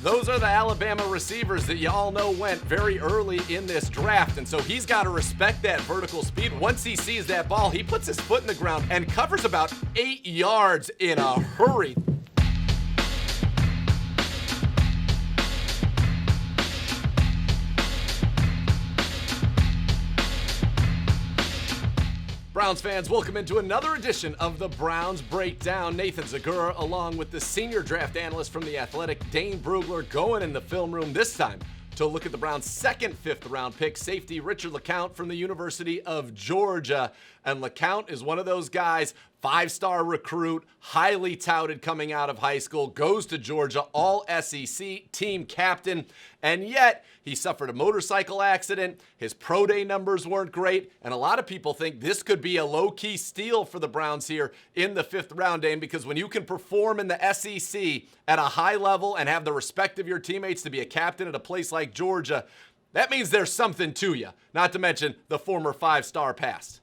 Those are the Alabama receivers that you all know went very early in this draft, and so he's got to respect that vertical speed. Once he sees that ball, he puts his foot in the ground and covers about 8 yards in a hurry. Browns fans, welcome into another edition of the Browns Breakdown. Nathan Zegura, along with the senior draft analyst from The Athletic, Dane Brugler, going in the film room this time to look at the Browns' second fifth-round pick, safety Richard LeCounte from the University of Georgia. And LeCounte is one of those guys, five-star recruit, highly touted coming out of high school, goes to Georgia, all SEC, team captain, and yet he suffered a motorcycle accident. His pro day numbers weren't great, and a lot of people think this could be a low-key steal for the Browns here in the fifth round, Dane, because when you can perform in the SEC at a high level and have the respect of your teammates to be a captain at a place like Georgia, that means there's something to you, not to mention the former five-star past.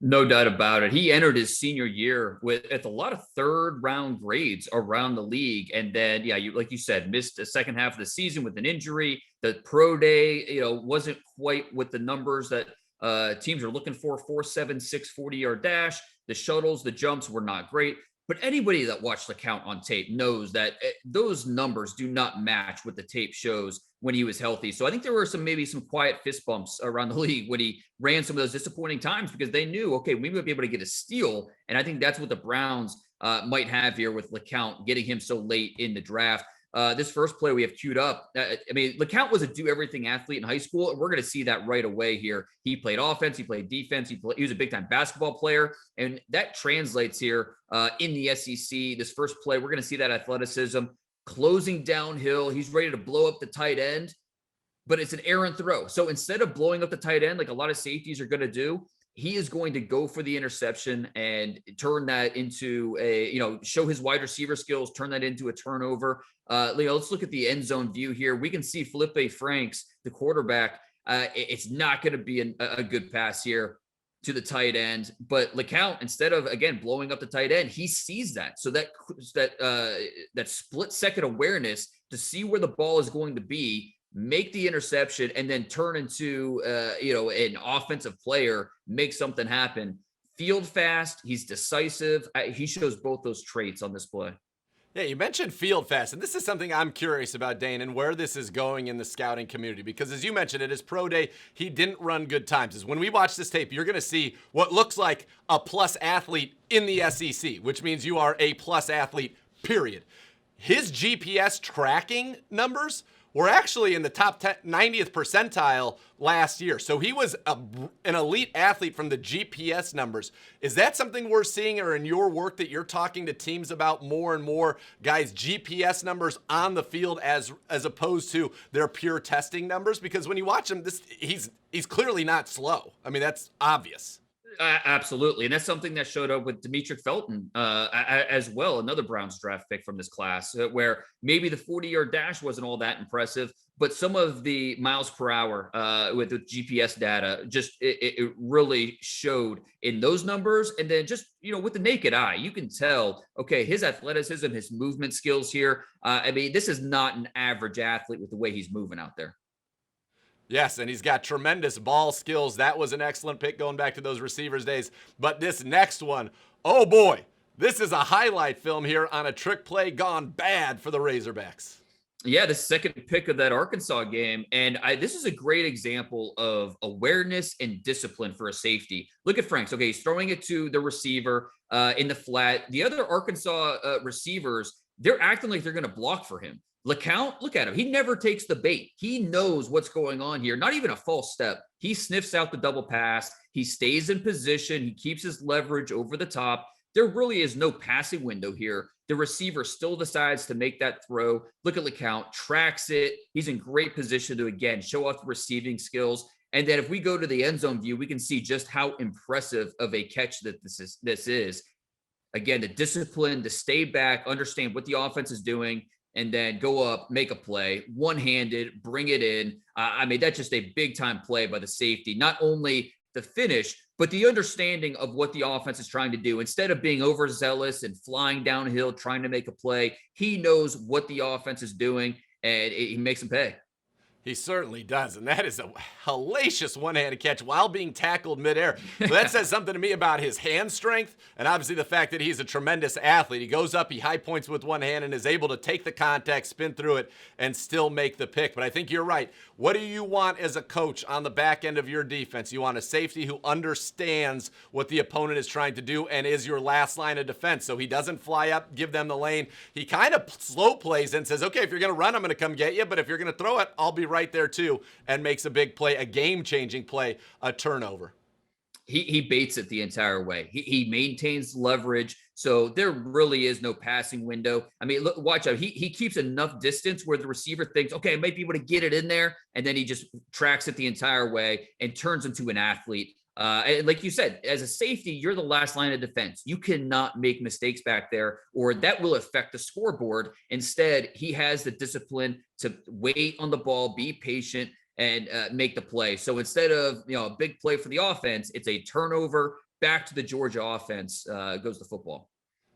No doubt about it. He entered his senior year with a lot of third round grades around the league. And then, like you said, missed the second half of the season with an injury. The pro day, wasn't quite with the numbers that teams are looking for. 4.76 40-yard dash. The shuttles, the jumps were not great. But anybody that watched LeCounte on tape knows that those numbers do not match what the tape shows when he was healthy. So I think there were maybe some quiet fist bumps around the league when he ran some of those disappointing times, because they knew, okay, we might be able to get a steal. And I think that's what the Browns might have here with LeCounte, getting him so late in the draft. This first play we have queued up. LeCounte was a do-everything athlete in high school, and we're going to see that right away here. He played offense, he played defense, he was a big-time basketball player, and that translates here in the SEC. This first play, we're going to see that athleticism closing downhill. He's ready to blow up the tight end, but it's an errant throw. So instead of blowing up the tight end like a lot of safeties are going to do, he is going to go for the interception and turn that into show his wide receiver skills, turn that into a turnover. Let's look at the end zone view here. We can see Felipe Franks, the quarterback. It's not going to be a good pass here to the tight end, but LeCounte, instead of, again, blowing up the tight end, he sees that. So that split second awareness to see where the ball is going to be, make the interception, and then turn into, an offensive player, make something happen. Field fast, he's decisive. He shows both those traits on this play. Yeah, you mentioned field fast, and this is something I'm curious about, Dane, and where this is going in the scouting community, because as you mentioned, at his pro day, he didn't run good times. As when we watch this tape, you're going to see what looks like a plus athlete in the SEC, which means you are a plus athlete, period. His GPS tracking numbers were actually in the top 90th percentile last year. So he was an elite athlete from the GPS numbers. Is that something we're seeing, or in your work that you're talking to teams about more and more, guys, GPS numbers on the field as opposed to their pure testing numbers? Because when you watch him, he's clearly not slow. I mean, that's obvious. Absolutely. And that's something that showed up with Demetric Felton as well, another Browns draft pick from this class, where maybe the 40-yard dash wasn't all that impressive, but some of the miles per hour with the GPS data, just it really showed in those numbers. And then just, with the naked eye, you can tell, okay, his athleticism, his movement skills here. This is not an average athlete with the way he's moving out there. Yes, and he's got tremendous ball skills. That was an excellent pick going back to those receivers days. But this next one, oh boy, this is a highlight film here on a trick play gone bad for the Razorbacks. Yeah, the second pick of that Arkansas game. And this is a great example of awareness and discipline for a safety. Look at Franks. Okay, he's throwing it to the receiver in the flat. The other Arkansas receivers, they're acting like they're going to block for him. LeCounte, look at him. He never takes the bait. He knows what's going on here. Not even a false step. He sniffs out the double pass. He stays in position. He keeps his leverage over the top. There really is no passing window here. The receiver still decides to make that throw. Look at LeCounte, tracks it. He's in great position to, again, show off the receiving skills. And then if we go to the end zone view, we can see just how impressive of a catch that this is. Again, the discipline to stay back, understand what the offense is doing, and then go up, make a play, one-handed, bring it in. That's just a big-time play by the safety. Not only the finish, but the understanding of what the offense is trying to do. Instead of being overzealous and flying downhill, trying to make a play, he knows what the offense is doing. and he makes them pay. He certainly does, and that is a hellacious one-handed catch while being tackled midair. So that says something to me about his hand strength, and obviously the fact that he's a tremendous athlete. He goes up, he high points with one hand, and is able to take the contact, spin through it, and still make the pick. But I think you're right. What do you want as a coach on the back end of your defense? You want a safety who understands what the opponent is trying to do and is your last line of defense. So he doesn't fly up, give them the lane. He kind of slow plays and says, okay, if you're going to run, I'm going to come get you, but if you're going to throw it, I'll be right there too, and makes a big play, a game-changing play, a turnover. He baits it the entire way. He maintains leverage, so there really is no passing window. I mean, look, watch out. He keeps enough distance where the receiver thinks, okay, I might be able to get it in there, and then he just tracks it the entire way and turns into an athlete. And like you said, as a safety, you're the last line of defense. You cannot make mistakes back there, or that will affect the scoreboard. Instead, he has the discipline to wait on the ball, be patient, and make the play. So instead of a big play for the offense, it's a turnover back to the Georgia offense. Goes the football.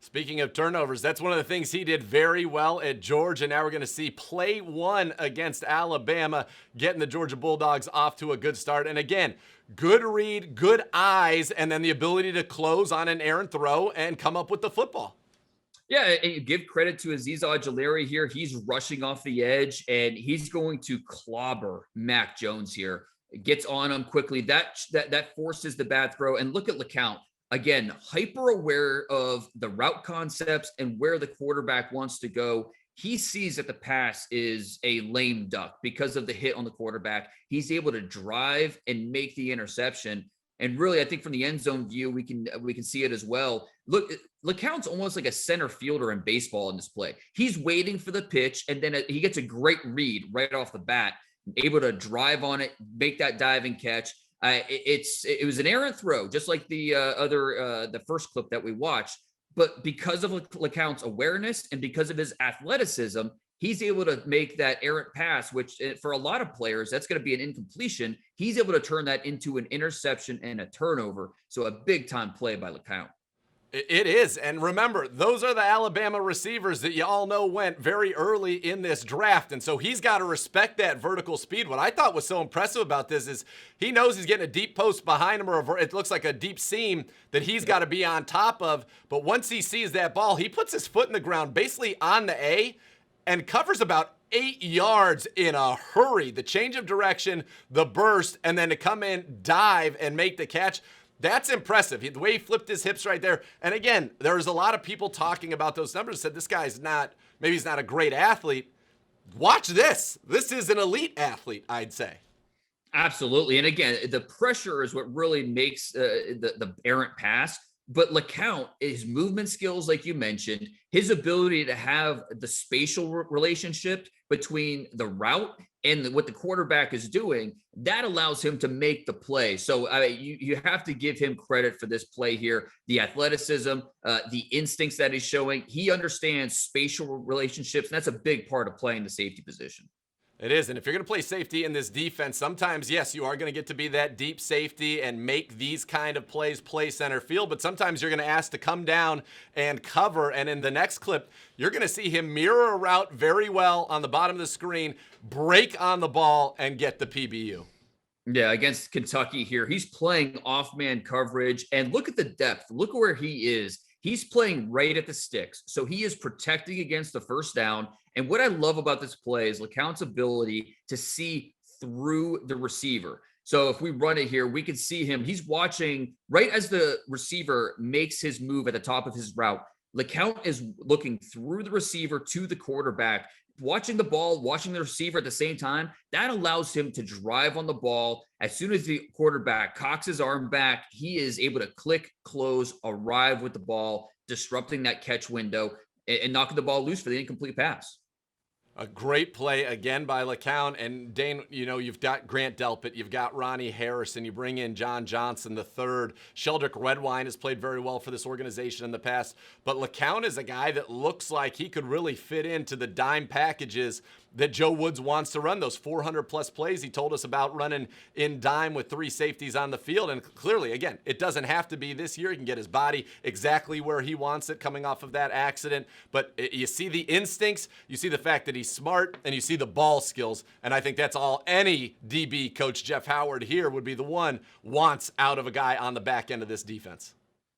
Speaking of turnovers, that's one of the things he did very well at Georgia. Now we're going to see play one against Alabama, getting the Georgia Bulldogs off to a good start. And again, good read, good eyes, and then the ability to close on an errant throw and come up with the football. Yeah, and you give credit to Azeez Ojulari here. He's rushing off the edge, and he's going to clobber Mac Jones here. Gets on him quickly. That forces the bad throw. And look at LeCounte. Again, hyper aware of the route concepts and where the quarterback wants to go. He sees that the pass is a lame duck because of the hit on the quarterback. He's able to drive and make the interception. And really, I think from the end zone view, we can see it as well. Look, LeCounte's almost like a center fielder in baseball in this play. He's waiting for the pitch, and then he gets a great read right off the bat, able to drive on it, make that diving catch. It was an errant throw, just like the first clip that we watched. But because of LeCounte's awareness and because of his athleticism, he's able to make that errant pass, which for a lot of players, that's going to be an incompletion. He's able to turn that into an interception and a turnover. So a big time play by LeCounte. It is. And remember, those are the Alabama receivers that you all know went very early in this draft. And so he's got to respect that vertical speed. What I thought was so impressive about this is he knows he's getting a deep post behind him, or it looks like a deep seam that he's got to be on top of. But once he sees that ball, he puts his foot in the ground basically on the A and covers about 8 yards in a hurry. The change of direction, the burst, and then to come in, dive, and make the catch. That's impressive. The way he flipped his hips right there. And again, there's a lot of people talking about those numbers, said this guy's maybe he's not a great athlete. Watch this. This is an elite athlete, I'd say. Absolutely. And again, the pressure is what really makes the errant pass. But LeCounte, his movement skills, like you mentioned, his ability to have the spatial relationship between the route and what the quarterback is doing, that allows him to make the play. So you have to give him credit for this play here. The athleticism, the instincts that he's showing. He understands spatial relationships, and that's a big part of playing the safety position. It is. And if you're going to play safety in this defense, sometimes, yes, you are going to get to be that deep safety and make these kind of plays play center field. But sometimes you're going to ask to come down and cover. And in the next clip, you're going to see him mirror a route very well on the bottom of the screen, break on the ball, and get the PBU. Yeah, against Kentucky here. He's playing off-man coverage. And look at the depth. Look where he is. He's playing right at the sticks. So he is protecting against the first down. And what I love about this play is LeCounte's ability to see through the receiver. So if we run it here, we can see him. He's watching right as the receiver makes his move at the top of his route. LeCounte is looking through the receiver to the quarterback, watching the ball, watching the receiver at the same time. That allows him to drive on the ball. As soon as the quarterback cocks his arm back, he is able to click, close, arrive with the ball, disrupting that catch window and knocking the ball loose for the incomplete pass. A great play again by LeCounte. And Dane, you've got Grant Delpit, you've got Ronnie Harrison, you bring in John Johnson III. Sheldrick Redwine has played very well for this organization in the past. But LeCounte is a guy that looks like he could really fit into the dime packages that Joe Woods wants to run. Those 400-plus plays he told us about running in dime with 3 safeties on the field. And clearly, again, it doesn't have to be this year. He can get his body exactly where he wants it coming off of that accident. But you see the instincts, you see the fact that he's smart, and you see the ball skills. And I think that's all any DB coach, Jeff Howard here, would be the one wants out of a guy on the back end of this defense.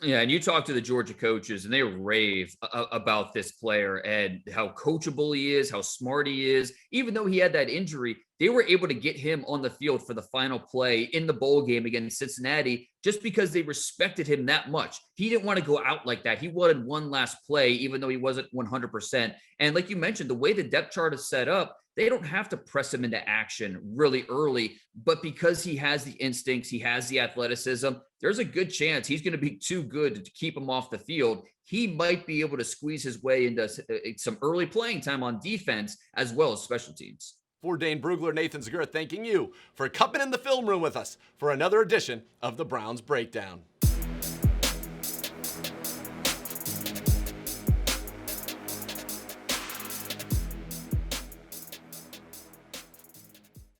Yeah, and you talk to the Georgia coaches, and they rave about this player and how coachable he is, how smart he is. Even though he had that injury, they were able to get him on the field for the final play in the bowl game against Cincinnati just because they respected him that much. He didn't want to go out like that. He wanted one last play, even though he wasn't 100%. And like you mentioned, the way the depth chart is set up, they don't have to press him into action really early, but because he has the instincts, he has the athleticism, there's a good chance he's going to be too good to keep him off the field. He might be able to squeeze his way into some early playing time on defense as well as special teams. For Dane Brugler, Nathan Zegura, thanking you for coming in the film room with us for another edition of the Browns Breakdown.